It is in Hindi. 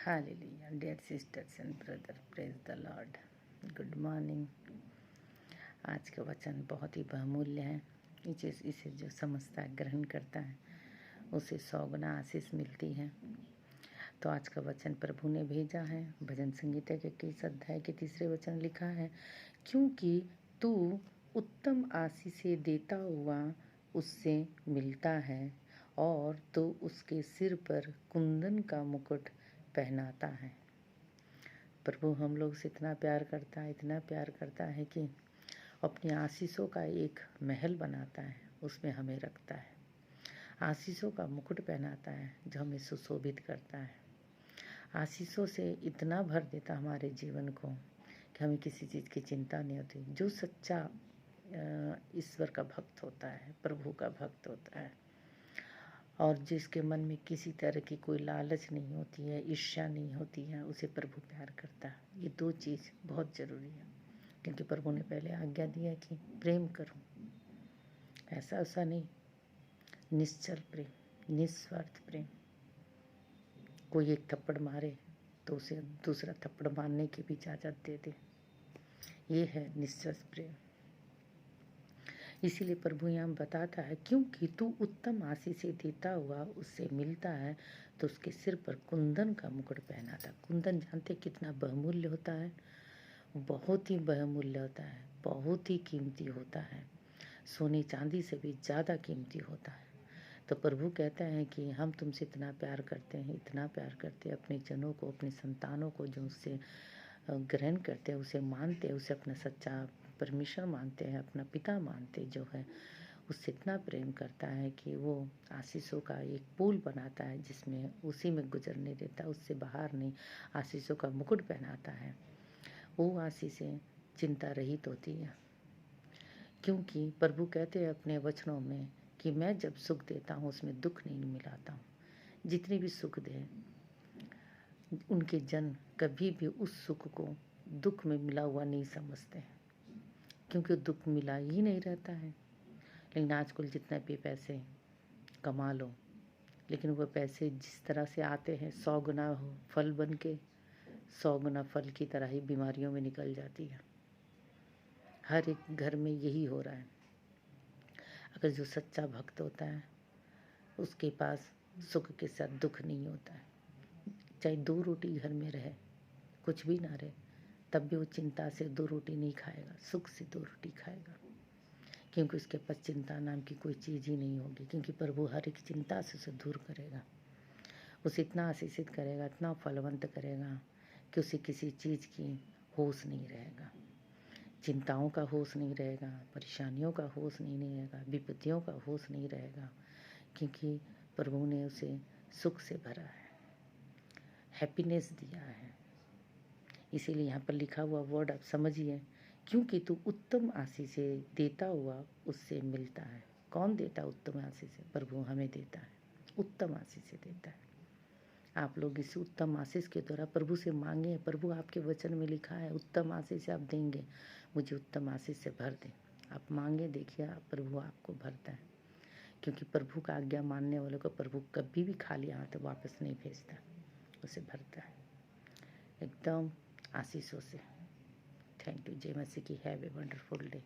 Hallelujah dear sisters and brother, praise the Lord. Good morning. आज का वचन बहुत ही बहुमूल्य है। इसे जो समझता है, ग्रहण करता है, उसे 100 गुना आशीष मिलती है। तो आज का वचन प्रभु ने भेजा है। भजन संगीता के 21 अध्याय के 3 वचन लिखा है, क्योंकि तू उत्तम आशीषें देता हुआ उससे मिलता है और तो उसके सिर पर कुंदन का मुकुट पहनाता है। प्रभु हम लोग से इतना प्यार करता है, इतना प्यार करता है कि अपनी आशीषों का एक महल बनाता है, उसमें हमें रखता है। आशीषों का मुकुट पहनाता है जो हमें सुशोभित करता है। आशीषों से इतना भर देता हमारे जीवन को कि हमें किसी चीज़ की चिंता नहीं होती। जो सच्चा ईश्वर का भक्त होता है, प्रभु का भक्त होता है, और जिसके मन में किसी तरह की कोई लालच नहीं होती है, ईर्ष्या नहीं होती है, उसे प्रभु प्यार करता है। ये 2 चीज़ बहुत ज़रूरी है, क्योंकि प्रभु ने पहले आज्ञा दी है कि प्रेम करो। ऐसा नहीं, निश्चल प्रेम, निस्वार्थ प्रेम। कोई एक थप्पड़ मारे तो उसे दूसरा थप्पड़ मारने की भी इजाज़त दे दे, ये है निश्चल प्रेम। इसीलिए प्रभु यहाँ बताता है, क्योंकि तू उत्तम आशीषें देता हुआ उससे मिलता है तो उसके सिर पर कुंदन का मुकुट पहनाता। कुंदन जानते कितना बहुमूल्य होता है? बहुत ही बहुमूल्य होता है, बहुत ही कीमती होता है, सोने चांदी से भी ज़्यादा कीमती होता है। तो प्रभु कहता है कि हम तुमसे इतना प्यार करते हैं, इतना प्यार करते हैं अपने जनों को, अपनी संतानों को, जो उससे ग्रहण करते हैं, उसे मानते हैं, उसे अपना सच्चा परमेश्वर मानते हैं, अपना पिता मानते जो है, उससे इतना प्रेम करता है कि वो आशीषों का एक पुल बनाता है, जिसमें उसी में गुजरने देता, उससे बाहर नहीं। आशीषों का मुकुट पहनाता है। वो आशीषें चिंता रहित होती है, क्योंकि प्रभु कहते हैं अपने वचनों में कि मैं जब सुख देता हूँ उसमें दुख नहीं मिलाता हूँ। जितनी भी सुख दे, उनके जन कभी भी उस सुख को दुख में मिला हुआ नहीं समझते हैं, क्योंकि दुख मिला ही नहीं रहता है। लेकिन आजकल जितना भी पैसे कमा लो, लेकिन वह पैसे जिस तरह से आते हैं 100 गुना फल बन के 100 गुना फल की तरह ही बीमारियों में निकल जाती है। हर एक घर में यही हो रहा है। अगर जो सच्चा भक्त होता है उसके पास सुख के साथ दुख नहीं होता है। चाहे 2 रोटी घर में रहे, कुछ भी ना रहे, तब भी वो चिंता से 2 रोटी नहीं खाएगा, सुख से 2 रोटी खाएगा, क्योंकि उसके पास चिंता नाम की कोई चीज़ ही नहीं होगी। क्योंकि प्रभु हर एक चिंता से उसे दूर करेगा, उसे इतना आशीषित करेगा, इतना फलवंत करेगा कि उसे किसी चीज़ की होश नहीं रहेगा, चिंताओं का होश नहीं रहेगा, परेशानियों का होश नहीं रहेगा, विपत्तियों का होश नहीं रहेगा, क्योंकि प्रभु ने उसे सुख से भरा है, हैप्पीनेस दिया है। इसीलिए यहाँ पर लिखा हुआ वर्ड आप समझिए, क्योंकि तू उत्तम आशीषें देता हुआ उससे मिलता है। कौन देता है उत्तम आशीषें? प्रभु हमें देता है, उत्तम आशीषें देता है। आप लोग इस उत्तम आशीष के द्वारा प्रभु से मांगे। प्रभु आपके वचन में लिखा है उत्तम आशीष आप देंगे, मुझे उत्तम आशीष से भर दें। आप मांगे, देखिए प्रभु आपको भरता है, क्योंकि प्रभु का आज्ञा मानने वालों को प्रभु कभी भी खाली हाथ वापस नहीं भेजता, उसे भरता है एकदम आशीषों से। Thank you. जय मसीह की। Have a wonderful day.